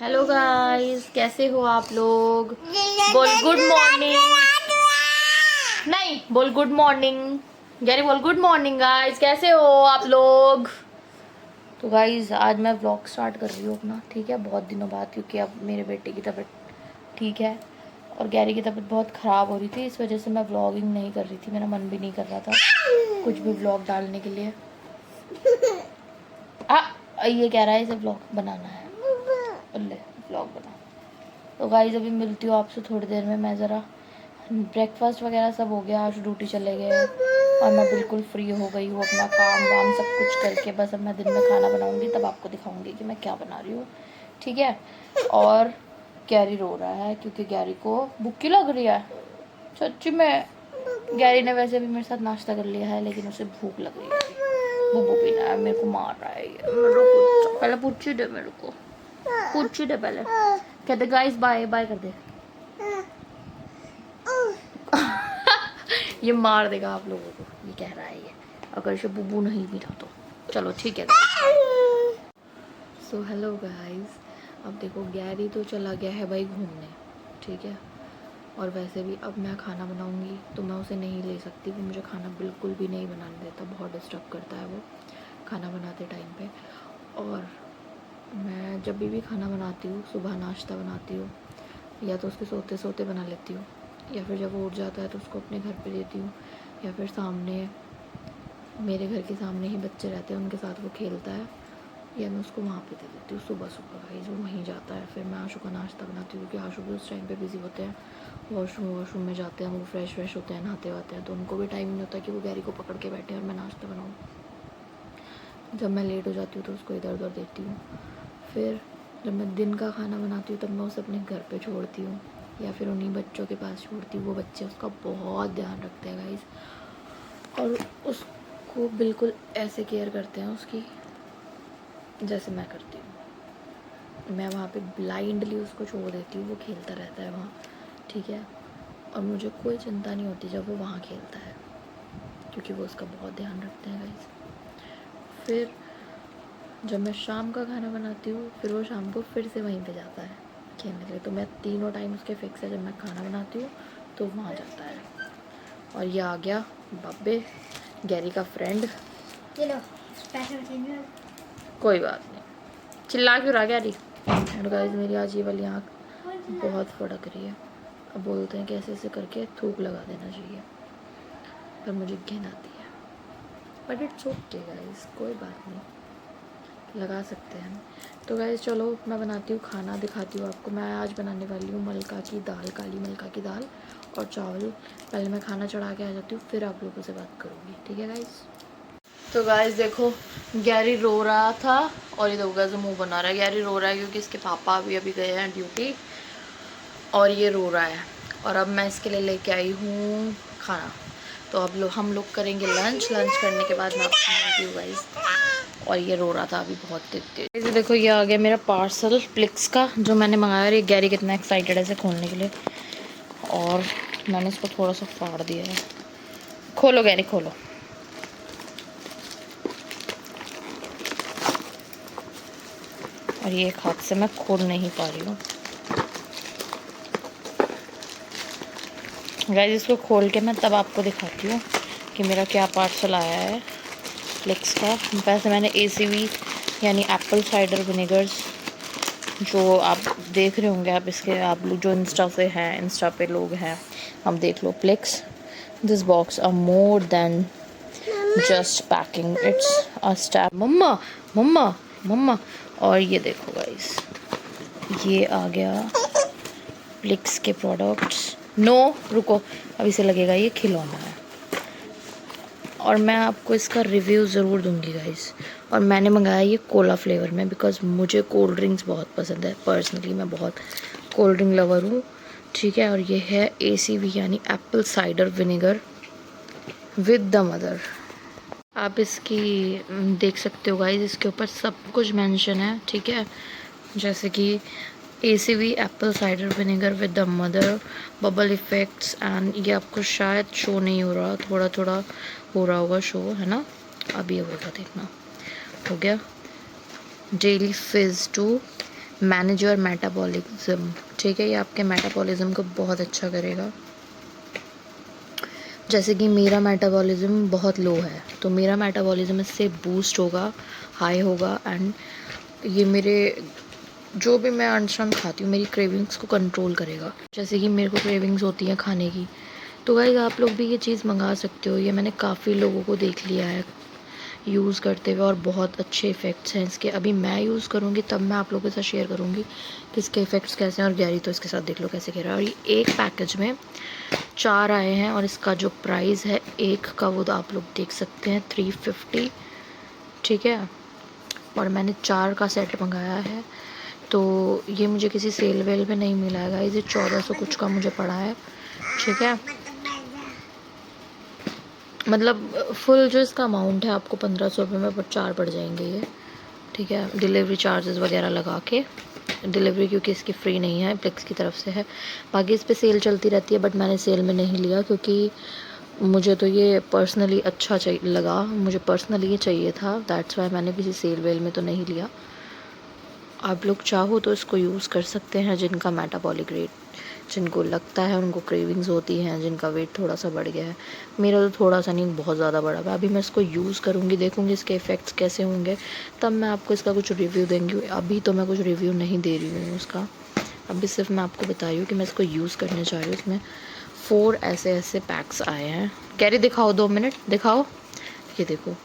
Hello guys, कैसे हो आप लोग? बोल गुड मॉर्निंग। नहीं, बोल गुड मॉर्निंग। गैरी बोल गुड मॉर्निंग गाइस, कैसे हो आप लोग? तो गाइस आज मैं व्लॉग स्टार्ट कर रही हूँ अपना, ठीक है, बहुत दिनों बाद, क्योंकि अब मेरे बेटे की तबीयत ठीक है और गैरी की तबीयत बहुत ख़राब हो रही थी। इस वजह से मैं व्लॉगिंग नहीं कर रही थी, मेरा मन भी नहीं कर रहा था कुछ भी व्लॉग डालने के लिए। ये कह रहा है इसे व्लॉग बनाना है, ले व्लॉग बना। तो गाइस अभी मिलती हूँ आपसे थोड़ी देर में। मैं ज़रा ब्रेकफास्ट वगैरह सब हो गया, आज ड्यूटी चले गए और मैं बिल्कुल फ्री हो गई हूँ अपना काम वाम सब कुछ करके। बस अब मैं दिन में खाना बनाऊँगी, तब आपको दिखाऊँगी कि मैं क्या बना रही हूँ, ठीक है। और गैरी रो रहा है क्योंकि गैरी को भूख लग रही है। सच्ची में गैरी ने वैसे भी मेरे साथ नाश्ता कर लिया है, लेकिन उसे भूख लग रही है, बुबू पीना है, मेरे को मार रहा है ये। मेरे को पहले पूछी दे, मेरे को पूछी दे पहले। कहते गाइस बाय बाय कर दे। ये मार देगा आप लोगों को, ये कह रहा है ये, अगर इसे बुबू नहीं मिला तो। चलो ठीक है। सो हेलो गाइस, अब देखो गैरी तो चला गया है भाई घूमने, ठीक है। और वैसे भी अब मैं खाना बनाऊंगी तो मैं उसे नहीं ले सकती, वो मुझे खाना बिल्कुल भी नहीं बनाने देता, बहुत डिस्टर्ब करता है वो खाना बनाते टाइम पे। और मैं जब भी खाना बनाती हूँ, सुबह नाश्ता बनाती हूँ, या तो उसके सोते सोते बना लेती हूँ, या फिर जब वो उठ जाता है तो उसको अपने घर पे देती हूँ, या फिर सामने मेरे घर के सामने ही बच्चे रहते हैं, उनके साथ वो खेलता है, या मैं उसको वहाँ पे दे देती हूँ सुबह सुबह। भाई वो वहीं जाता है। फिर मैं आशु का नाश्ता बनाती हूँ, क्योंकि आशु भी उस टाइम पे बिज़ी होते हैं, वॉशरूम में जाते हैं, वो फ्रेश होते हैं, नहाते वाते हैं, तो उनको भी टाइम नहीं होता कि वो गैरी को पकड़ के बैठे और मैं नाश्ता बनाऊँ। जब मैं लेट हो जाती हूँ तो उसको इधर उधर देती हूँ। फिर जब मैं दिन का खाना बनाती हूँ तब मैं उसे अपने घर पे छोड़ती हूँ, या फिर उन्हीं बच्चों के पास छोड़ती हूँ। वो बच्चे उसका बहुत ध्यान रखते हैं गाइस, और उसको बिल्कुल ऐसे केयर करते हैं उसकी जैसे मैं करती हूँ। मैं वहाँ पे ब्लाइंडली उसको छोड़ देती हूँ, वो खेलता रहता है वहाँ, ठीक है। और मुझे कोई चिंता नहीं होती जब वो वहाँ खेलता है, क्योंकि वो उसका बहुत ध्यान रखते हैं गाइस। फिर जब मैं शाम का खाना बनाती हूँ, फिर वो शाम को फिर से वहीं पे जाता है खेलने के लिए। तो मैं तीनों टाइम उसके फिक्स है, जब मैं खाना बनाती हूँ तो वहाँ जाता है। और ये आ गया बब्बे, गैरी का फ्रेंड। कोई बात नहीं, चिल्ला क्यों रहा गैरी? और गाइस मेरी आज ये वाली आँख बहुत फड़क रही है। अब बोलते हैं कि ऐसे ऐसे करके थूक लगा देना चाहिए, पर मुझे घिन आती है। बट इट्स ओके गाइस, कोई बात नहीं, लगा सकते हैं। तो गाइस चलो मैं बनाती हूँ खाना, दिखाती हूँ आपको। मैं आज बनाने वाली हूँ मलका की दाल, काली मलका की दाल और चावल। पहले मैं खाना चढ़ा के आ जाती हूँ, फिर आप लोगों से बात करूँगी, ठीक है गाइस। तो गाइस देखो, गैरी रो रहा था और ये दो गज मुँह बना रहा है। गैरी रो रहा है क्योंकि इसके पापा अभी गए हैं ड्यूटी, और ये रो रहा है। और अब मैं इसके लिए लेके आई हूँ खाना। तो अब हम लोग करेंगे लंच करने के बाद मैं आपको मिलती हूँ गाइस। और ये रो रहा था अभी बहुत तेज। ये देखो, ये आ गया मेरा पार्सल प्लिक्स का, जो मैंने मंगाया। और ये गैरी कितना एक्साइटेड है इसे खोलने के लिए, और मैंने इसको थोड़ा सा फाड़ दिया है। खोलो गैरी, खोलो। और ये एक हाथ से मैं खोल नहीं पा रही हूँ गाइस। इसको खोल के मैं तब आपको दिखाती हूँ कि मेरा क्या पार्सल आया है फ्लिक्स का। वैसे मैंने ACV यानी एप्पल साइडर विनेगर्स, जो आप देख रहे होंगे, आप इसके आप लोग जो इंस्टा से हैं, इंस्टा पे लोग हैं, हम देख लो flicks. This box are more than just packing, it's a step. मम्मा मम्मा मम्मा। और ये देखो गाइस, ये आ गया फ्लिक्स के प्रोडक्ट्स। नो रुको, अब इसे लगेगा ये खिलौना है, और मैं आपको इसका रिव्यू ज़रूर दूंगी गाइस। और मैंने मंगाया ये कोला फ्लेवर में, बिकॉज़ मुझे कोल्ड ड्रिंक्स बहुत पसंद है। पर्सनली मैं बहुत कोल्ड ड्रिंक लवर हूँ, ठीक है। और ये है ACV यानी Apple cider vinegar with the mother. आप इसकी देख सकते हो गाइस, इसके ऊपर सब कुछ मेंशन है, ठीक है। जैसे कि ACV Apple cider vinegar with the mother, bubble effects, and ये आपको शायद शो नहीं हो रहा, थोड़ा थोड़ा हो रहा होगा शो, है ना। अब ये होगा, देखना, हो गया। डेली फिज टू मैनेज योर मेटाबॉलिज्म, ठीक है। ये आपके मेटाबॉलिज्म को बहुत अच्छा करेगा। जैसे कि मेरा मेटाबॉलिज्म बहुत लो है, तो मेरा मेटाबॉलिज्म इससे बूस्ट होगा, हाई होगा। एंड ये मेरे जो भी मैं अनशन खाती हूँ, मेरी क्रेविंग्स को कंट्रोल करेगा। जैसे कि मेरे को क्रेविंग्स होती हैं खाने की, तो गाइस आप लोग भी ये चीज़ मंगा सकते हो। ये मैंने काफ़ी लोगों को देख लिया है यूज़ करते हुए, और बहुत अच्छे इफ़ेक्ट्स हैं इसके। अभी मैं यूज़ करूँगी तब मैं आप लोगों के साथ शेयर करूँगी कि इसके इफ़ेक्ट्स कैसे हैं। और गैरी तो इसके साथ देख लो कैसे कह रहा है। और ये एक पैकेज में 4 आए हैं, और इसका जो प्राइस है एक का, वो तो आप लोग देख सकते हैं 350, ठीक है। और मैंने 4 का सेट मंगाया है, तो ये मुझे किसी सेल वेल में नहीं मिला है गाइस। ये 1400 कुछ का मुझे पड़ा है, ठीक है। मतलब फुल जो इसका अमाउंट है आपको 1500 रुपये में 4 पड़ जाएंगे ये, ठीक है। डिलीवरी चार्जेस वगैरह लगा के, डिलीवरी क्योंकि इसकी फ्री नहीं है, फ्लिक्स की तरफ से है। बाकी इस पर सेल चलती रहती है, बट मैंने सेल में नहीं लिया क्योंकि मुझे तो ये पर्सनली अच्छा चाहिए लगा, मुझे पर्सनली ये चाहिए था, दैट्स वाई मैंने किसी सेल वेल में तो नहीं लिया। आप लोग चाहो तो इसको यूज़ कर सकते हैं, जिनका मेटाबॉलिक रेट, जिनको लगता है उनको क्रेविंग्स होती हैं, जिनका वेट थोड़ा सा बढ़ गया है। मेरा तो थोड़ा सा नहीं, बहुत ज़्यादा बढ़ा हुआ है। अभी मैं इसको यूज़ करूँगी, देखूँगी इसके इफ़ेक्ट्स कैसे होंगे, तब मैं आपको इसका कुछ रिव्यू देंगी। अभी तो मैं कुछ रिव्यू नहीं दे रही हूँ उसका, अभी सिर्फ मैं आपको बता रही हूँ कि मैं इसको यूज़ करने जा रही हूँ। इसमें 4 ऐसे ऐसे पैक्स आए हैं। कैरी दिखाओ, 2 मिनट दिखाओ, ये देखो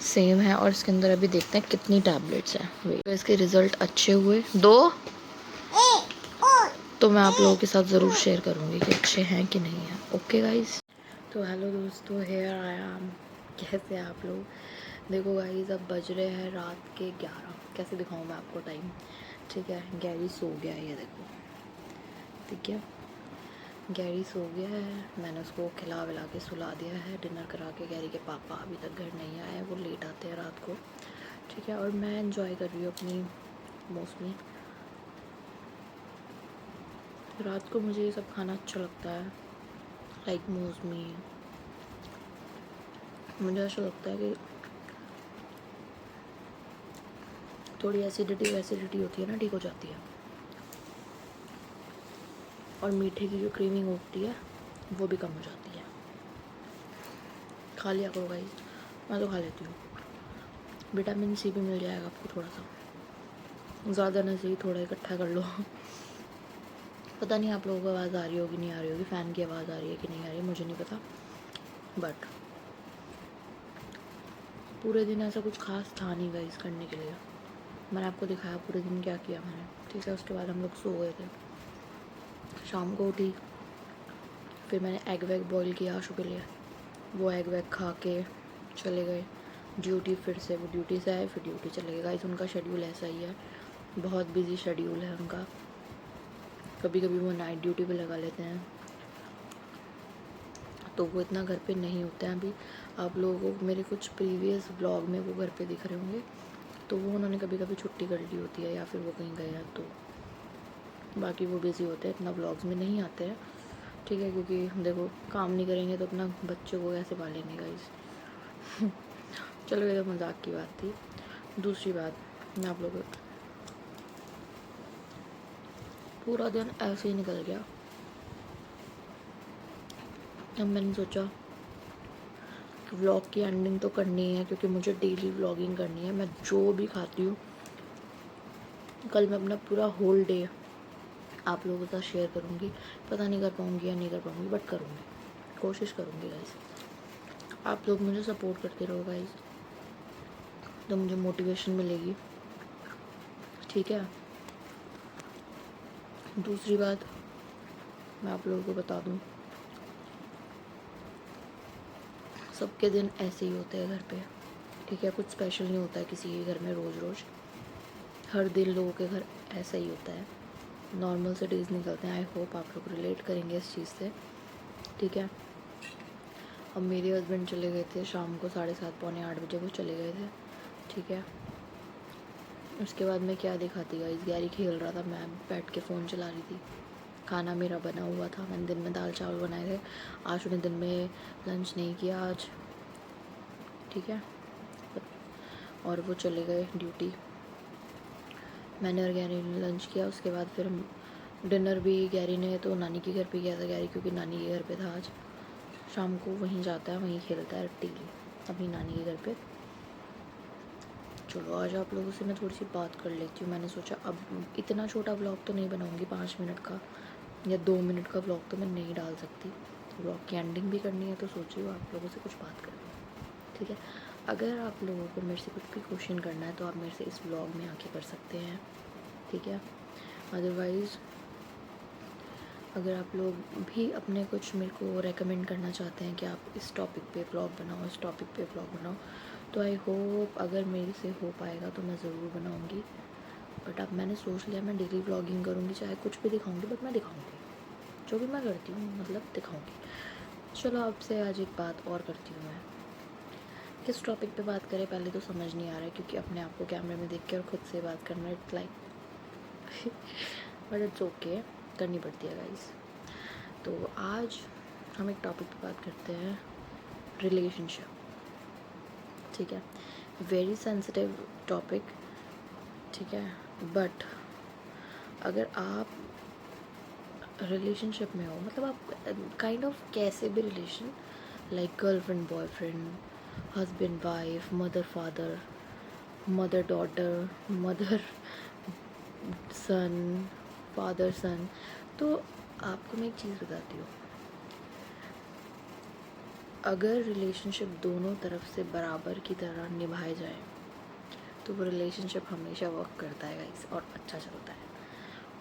सेम है। और इसके अंदर अभी देखते हैं कितनी टैबलेट्स हैं। तो इसके रिज़ल्ट अच्छे हुए 2, तो मैं आप लोगों के साथ ज़रूर शेयर करूँगी कि अच्छे हैं कि नहीं हैं। ओके गाइस, तो हेलो दोस्तों, हेयर आई एम। कैसे हैं आप लोग? देखो गाइस, अब बज रहे हैं रात के 11। कैसे दिखाऊँ मैं आपको टाइम, ठीक है। गैरी सो गया है, ये देखो, ठीक है। गैरी सो गया है, मैंने उसको खिला विला के सुला दिया है, डिनर करा के। गैरी के पापा अभी तक घर नहीं आए हैं, वो लेट आते हैं रात को, ठीक है। और मैं एंजॉय कर रही हूँ अपनी मौसमी। रात को मुझे ये सब खाना अच्छा लगता है, लाइक मौसमी। मुझे ऐसा लगता है कि थोड़ी एसिडिटी होती है ना, ठीक हो जाती है। और मीठे की जो क्रीमिंग होती है वो भी कम हो जाती है। खा लिया करो गाइस, मैं तो खा लेती हूँ। विटामिन सी भी मिल जाएगा आपको थोड़ा सा, ज़्यादा ना सही, थोड़ा इकट्ठा कर लो। पता नहीं आप लोगों को आवाज़ आ रही होगी नहीं आ रही होगी, फ़ैन की आवाज़ आ रही है कि नहीं आ रही है मुझे नहीं पता। बट पूरे दिन ऐसा कुछ खास था नहीं गाइस करने के लिए। मैंने आपको दिखाया पूरे दिन क्या किया मैंने, ठीक है। उसके बाद हम लोग सो गए थे, शाम को उठी, फिर मैंने एग वैग बॉईल किया आशु के लिए, वो एग वैग खा के चले गए ड्यूटी। फिर से वो ड्यूटी से आए, फिर ड्यूटी चले गए गाइस। उनका शेड्यूल ऐसा ही है, बहुत बिजी शेड्यूल है उनका। कभी कभी वो नाइट ड्यूटी पे लगा लेते हैं, तो वो इतना घर पे नहीं होते हैं। अभी आप लोगों को मेरे कुछ प्रीवियस ब्लॉग में वो घर पे दिख रहे होंगे, तो वो उन्होंने कभी कभी छुट्टी कर ली होती है या फिर वो कहीं गए हैं, तो बाकी वो बिज़ी होते हैं, इतना ब्लॉग्स में नहीं आते हैं, ठीक है। क्योंकि देखो काम नहीं करेंगे तो अपना बच्चों को कैसे पालेंगे गाइस। चलो ये तो मजाक की बात थी। दूसरी बात, मैं आप लोगों को, पूरा दिन ऐसे ही निकल गया। अब मैंने सोचा कि व्लॉग की एंडिंग तो करनी है, क्योंकि मुझे डेली व्लॉगिंग करनी है। मैं जो भी खाती हूँ, कल मैं अपना पूरा होल डे आप लोगों के साथ शेयर करूँगी। पता नहीं कर पाऊँगी या नहीं कर पाऊँगी, बट करूँगी, कोशिश करूँगी गाइस। आप लोग मुझे सपोर्ट करते रहो गाइस, तो मुझे मोटिवेशन मिलेगी, ठीक है। दूसरी बात मैं आप लोगों को बता दूँ, सबके दिन ऐसे ही होते हैं घर पे, ठीक है। कुछ स्पेशल नहीं होता है किसी के घर में रोज़ रोज़, हर दिन लोगों के घर ऐसा ही होता है, नॉर्मल से डेज़ निकलते हैं। आई होप आप लोग रिलेट करेंगे इस चीज़ से, ठीक है। अब मेरे हस्बैंड चले गए थे शाम को 7:30 पौने 8 बजे, वो चले गए थे, ठीक है। उसके बाद मैं क्या दिखाती गाइस, गैरी खेल रहा था, मैं बैठ के फ़ोन चला रही थी। खाना मेरा बना हुआ था, मैंने दिन में दाल चावल बनाए थे। आशु ने दिन में लंच नहीं किया आज, ठीक है। और वो चले गए ड्यूटी, मैंने और गैरी ने लंच किया, उसके बाद फिर हम डिनर भी गैरी ने तो नानी के घर पे किया था गैरी, क्योंकि नानी के घर पे था आज। शाम को वहीं जाता है, वहीं खेलता है टीवी अपनी नानी के घर पे। चलो आज आप लोगों से मैं थोड़ी सी बात कर लेती हूँ। मैंने सोचा अब इतना छोटा व्लॉग तो नहीं बनाऊँगी, 5 मिनट का या 2 मिनट का व्लॉग तो मैं नहीं डाल सकती। व्लॉग की एंडिंग भी करनी है, तो सोच रही हूँ आप लोगों से कुछ बात कर लूँ, ठीक है। अगर आप लोगों को मेरे से कुछ भी क्वेश्चन करना है तो आप मेरे से इस व्लॉग में आके कर सकते हैं, ठीक है। अदरवाइज़ अगर आप लोग भी अपने कुछ मेरे को रेकमेंड करना चाहते हैं कि आप इस टॉपिक पे व्लॉग बनाओ, इस टॉपिक पे व्लॉग बनाओ, तो आई होप अगर मेरे से हो पाएगा तो मैं ज़रूर बनाऊँगी। बट अब मैंने सोच लिया मैं डेली व्लॉगिंग करूँगी, चाहे कुछ भी दिखाऊँगी, बट मैं दिखाऊँगी जो भी मैं करती हूँ, मतलब दिखाऊँगी। चलो आपसे आज एक बात और करती हूँ मैं, किस टॉपिक पे बात करें पहले तो समझ नहीं आ रहा है, क्योंकि अपने आप को कैमरे में देख के और ख़ुद से बात करना it's like but it's okay, करनी पड़ती है गाइस। तो आज हम एक टॉपिक पे बात करते हैं, रिलेशनशिप, ठीक है। वेरी सेंसिटिव टॉपिक, ठीक है। बट अगर आप रिलेशनशिप में हो, मतलब आप काइंड ऑफ कैसे भी relation, like girlfriend boyfriend, husband wife, mother father, mother daughter, mother son, father son, तो आपको मैं एक चीज़ बताती हूँ, अगर रिलेशनशिप दोनों तरफ से बराबर की तरह निभाए जाए तो वो रिलेशनशिप हमेशा वर्क करता है गाइस, और अच्छा चलता है,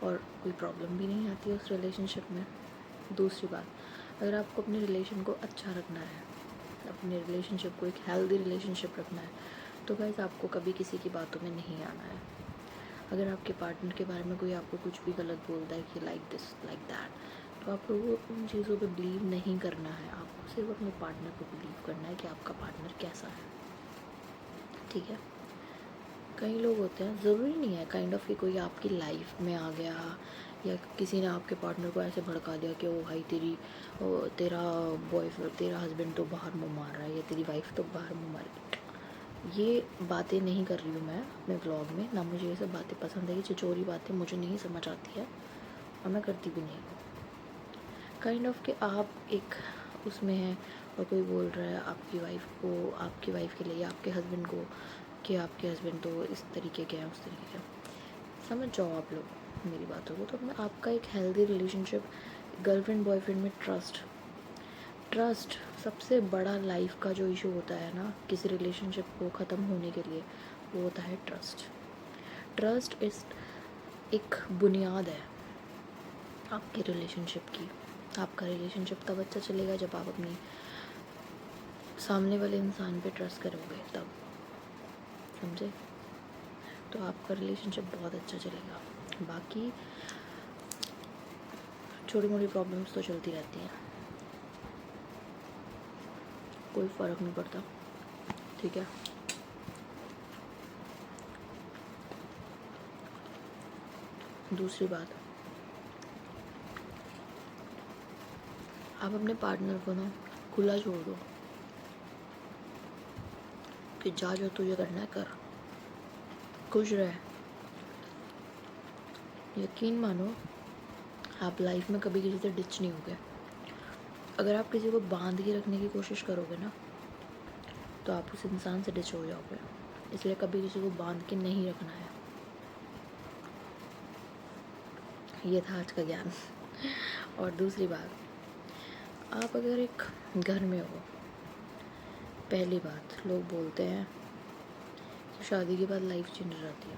और कोई प्रॉब्लम भी नहीं आती है उस रिलेशनशिप में। दूसरी बात, अगर आपको अपने रिलेशन को अच्छा रखना है, अपने रिलेशनशिप को एक हेल्दी रिलेशनशिप रखना है, तो गाइस आपको कभी किसी की बातों में नहीं आना है। अगर आपके पार्टनर के बारे में कोई आपको कुछ भी गलत बोलता है कि लाइक दिस लाइक दैट, तो आप लोगों को उन चीज़ों पे बिलीव नहीं करना है। आपको सिर्फ अपने पार्टनर को बिलीव करना है कि आपका पार्टनर कैसा है, ठीक है। कई लोग होते हैं, ज़रूरी नहीं है काइंड ऑफ कि कोई आपकी लाइफ में आ गया या किसी ने आपके पार्टनर को ऐसे भड़का दिया कि ओ भाई तेरा बॉयफ्रेंड, तेरा हस्बैंड तो बाहर मुँह मार रहा है, या तेरी वाइफ तो बाहर मुँह मार रही है। ये बातें नहीं कर रही हूँ मैं अपने व्लॉग में, ना मुझे ये सब बातें पसंद है, ये चिचोरी बातें मुझे नहीं समझ आती है और मैं करती भी नहीं हूँ। काइंड ऑफ कि आप एक उसमें हैं और कोई बोल रहा है आपकी वाइफ को, आपकी वाइफ के लिए या आपके हस्बैंड को कि आपके हस्बैंड तो इस तरीके के हैं, उस तरीके के हैं। समझ जाओ आप लोग मेरी बातों को। तो अपना आपका एक हेल्दी रिलेशनशिप, गर्लफ्रेंड बॉयफ्रेंड में ट्रस्ट सबसे बड़ा लाइफ का जो इशू होता है ना किसी रिलेशनशिप को ख़त्म होने के लिए, वो होता है ट्रस्ट। ट्रस्ट इस एक बुनियाद है आपके रिलेशनशिप की। आपका रिलेशनशिप तब अच्छा चलेगा जब आप अपनी सामने वाले इंसान पे ट्रस्ट करोगे, तब, समझे। तो आपका रिलेशनशिप बहुत अच्छा चलेगा। बाकी छोटी मोटी प्रॉब्लम्स तो चलती रहती हैं, कोई फ़र्क नहीं पड़ता, ठीक है। दूसरी बात, आप अपने पार्टनर को ना खुला छोड़ दो कि जा जो तुझे करना है कर, खुश रहे। यकीन मानो आप लाइफ में कभी किसी से डिच नहीं होगे। अगर आप किसी को बांध के रखने की कोशिश करोगे ना तो आप उस इंसान से डिच हो जाओगे। इसलिए कभी किसी को बांध के नहीं रखना है। ये था आज का ज्ञान। और दूसरी बात, आप अगर एक घर में हो, पहली बात, लोग बोलते हैं कि शादी के बाद लाइफ चेंज हो जाती है,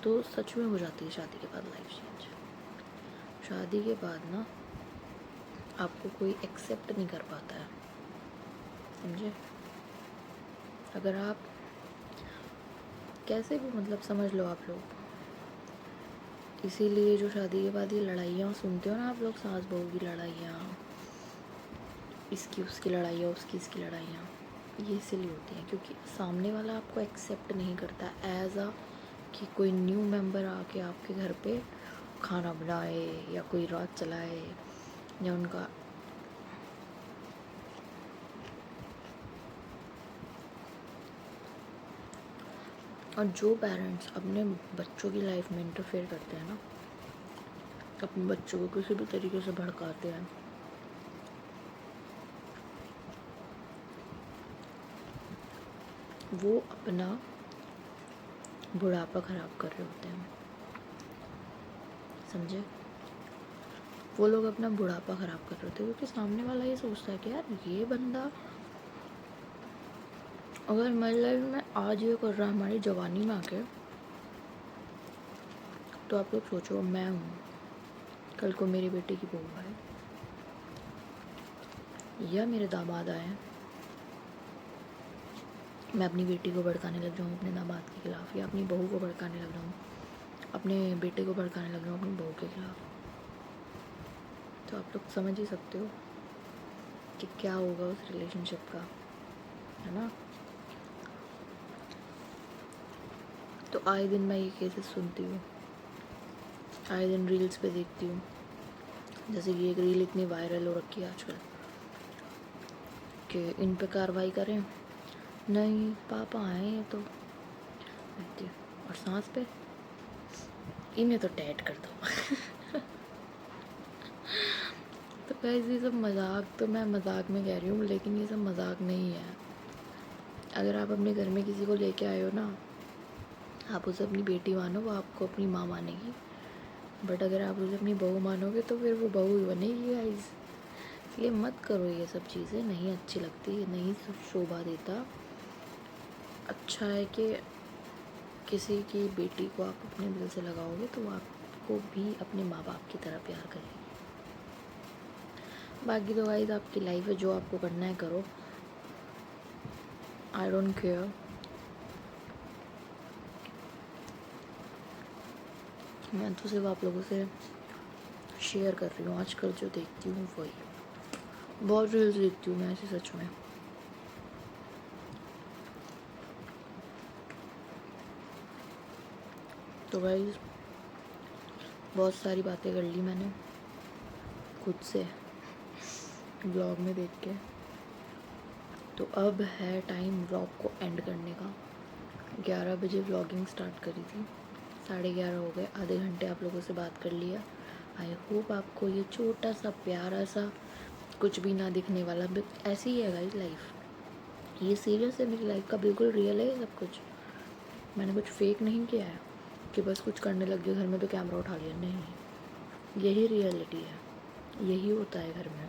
तो सच में हो जाती है शादी के बाद लाइफ चेंज। शादी के बाद ना आपको कोई एक्सेप्ट नहीं कर पाता है, समझे। अगर आप कैसे भी, मतलब समझ लो आप लोग, इसीलिए जो शादी के बाद ये लड़ाइयाँ सुनते हो ना आप लोग, सास बहू की लड़ाइयाँ, इसकी उसकी लड़ाइयाँ, उसकी इसकी लड़ाइयाँ, ये इसलिए होती हैं क्योंकि सामने वाला आपको एक्सेप्ट नहीं करता एज अ कि कोई न्यू मेंबर आके आपके घर पे खाना बनाए या कोई रात चलाए या उनका और जो पेरेंट्स अपने बच्चों की लाइफ में इंटरफेयर करते हैं ना, अपने बच्चों को किसी भी तरीके से भड़काते हैं, वो अपना बुढ़ापा ख़राब कर रहे होते हैं, समझे? वो लोग अपना बुढ़ापा ख़राब कर रहे होते हैं क्योंकि सामने वाला ये सोचता है कि यार ये बंदा अगर हमारी लाइफ में आज ये कर रहा है हमारी जवानी में आके, तो आप लोग सोचो मैं हूँ, कल को मेरी बेटी की बहू आए या मेरे दामाद आए, मैं अपनी बेटी को भड़काने लग जाऊँ अपने दामाद के खिलाफ़, या अपनी बहू को भड़काने लग जाऊँ, अपने बेटे को भड़काने लग जाऊँ अपनी बहू के खिलाफ़, तो आप लोग समझ ही सकते हो कि क्या होगा उस रिलेशनशिप का, है ना? तो आए दिन मैं ये केसेस सुनती हूँ, आए दिन रील्स पे देखती हूँ, जैसे कि एक रील इतनी वायरल हो रखी है आजकल कि इन पे कार्रवाई करें, नहीं पापा आए हैं तो देखती हूँ, और सांस पे इन्हें तो टैट कर दो। तो गाइस ये सब मजाक, तो मैं मजाक में कह रही हूँ, लेकिन ये सब मजाक नहीं है। अगर आप अपने घर में किसी को लेके आए हो ना, आप उसे अपनी बेटी मानो, वो आपको अपनी माँ मानेगी, बट अगर आप उसे अपनी बहू मानोगे तो फिर वो बहू ही बनेगी गाइस। इसलिए मत करो ये सब चीज़ें, नहीं अच्छी लगती, नहीं शोभा देता। अच्छा है कि किसी की बेटी को आप अपने दिल से लगाओगे तो वो आपको भी अपने माँ बाप की तरह प्यार करेगी। बाकी तो गाइस आपकी लाइफ है, जो आपको करना है करो, आई डोंट केयर। मैं तो सिर्फ आप लोगों से शेयर कर रही हूँ आजकल जो देखती हूँ वही। बहुत रील्स देखती हूँ मैं ऐसे सच में। तो गाइस बहुत सारी बातें कर ली मैंने खुद से ब्लॉग में देख के, तो अब है टाइम व्लॉग को एंड करने का। 11 बजे व्लॉगिंग स्टार्ट करी थी, 11:30 हो गए, आधे घंटे आप लोगों से बात कर लिया। आई होप आपको ये छोटा सा प्यारा सा कुछ भी ना दिखने वाला, बट ऐसी ही है गाइस लाइफ, ये सीरियस है, मेरी लाइफ का बिल्कुल रियल है सब कुछ। मैंने कुछ फेक नहीं किया है कि बस कुछ करने लग गए घर में तो कैमरा उठा लिया, नहीं, यही रियलिटी है, यही होता है घर में।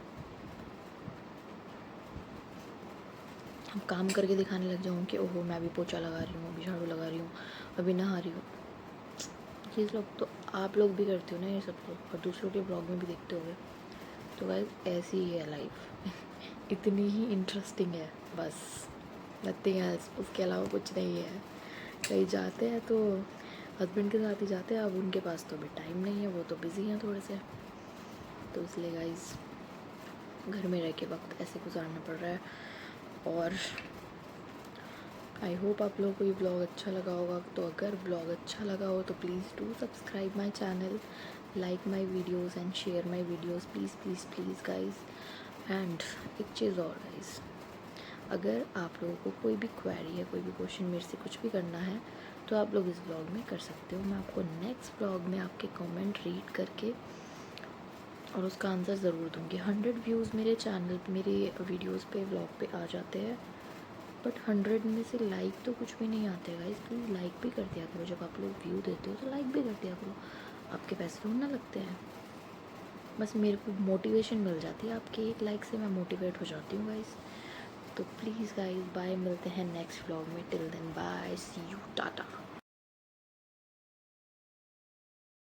अब काम करके दिखाने लग जाऊँ कि ओहो मैं अभी पोछा लगा रही हूँ, अभी झाड़ू लगा रही हूँ, अभी नहा रही हूँ, ये सब तो आप लोग भी करते हो ना ये सब लोग, और दूसरों के ब्लॉग में भी देखते होगे। तो गाइस ऐसी ही है लाइफ, इतनी ही इंटरेस्टिंग है बस, नथिंग एल्स, उसके अलावा कुछ नहीं है। कहीं जाते हैं तो हस्बैंड के साथ ही जाते हैं, अब उनके पास तो अभी टाइम नहीं है, वो तो बिज़ी हैं थोड़े से, तो इसलिए गाइस घर में रह के वक्त ऐसे गुजारना पड़ रहा है। और आई होप आप लोगों को ये ब्लॉग अच्छा लगा होगा, तो अगर ब्लॉग अच्छा लगा हो तो please do subscribe my channel, like my videos and share my videos, please please please guys. And एक चीज़ और गाइज़, अगर आप लोगों को कोई भी क्वेरी है, कोई भी क्वेश्चन मेरे से कुछ भी करना है, तो आप लोग इस ब्लॉग में कर सकते हो। मैं आपको नेक्स्ट ब्लॉग में आपके कमेंट रीड करके और उसका आंसर ज़रूर दूँगी। 100 व्यूज़ मेरे चैनल, मेरे वीडियोज़ पे, व्लॉग पे आ जाते हैं, बट 100 में से लाइक तो कुछ भी नहीं आते गाइस। प्लीज़ लाइक भी कर दिया करो, जब आप लोग व्यू देते हो तो लाइक भी कर दिया करो, आपके पैसे थोड़ा ना लगते हैं। बस मेरे को मोटिवेशन मिल जाती है, आपके एक लाइक से मैं मोटिवेट हो जाती हूँ गाइस। तो प्लीज़ गाइस बाय, मिलते हैं नेक्स्ट व्लॉग में, till then bye, see you, Tata.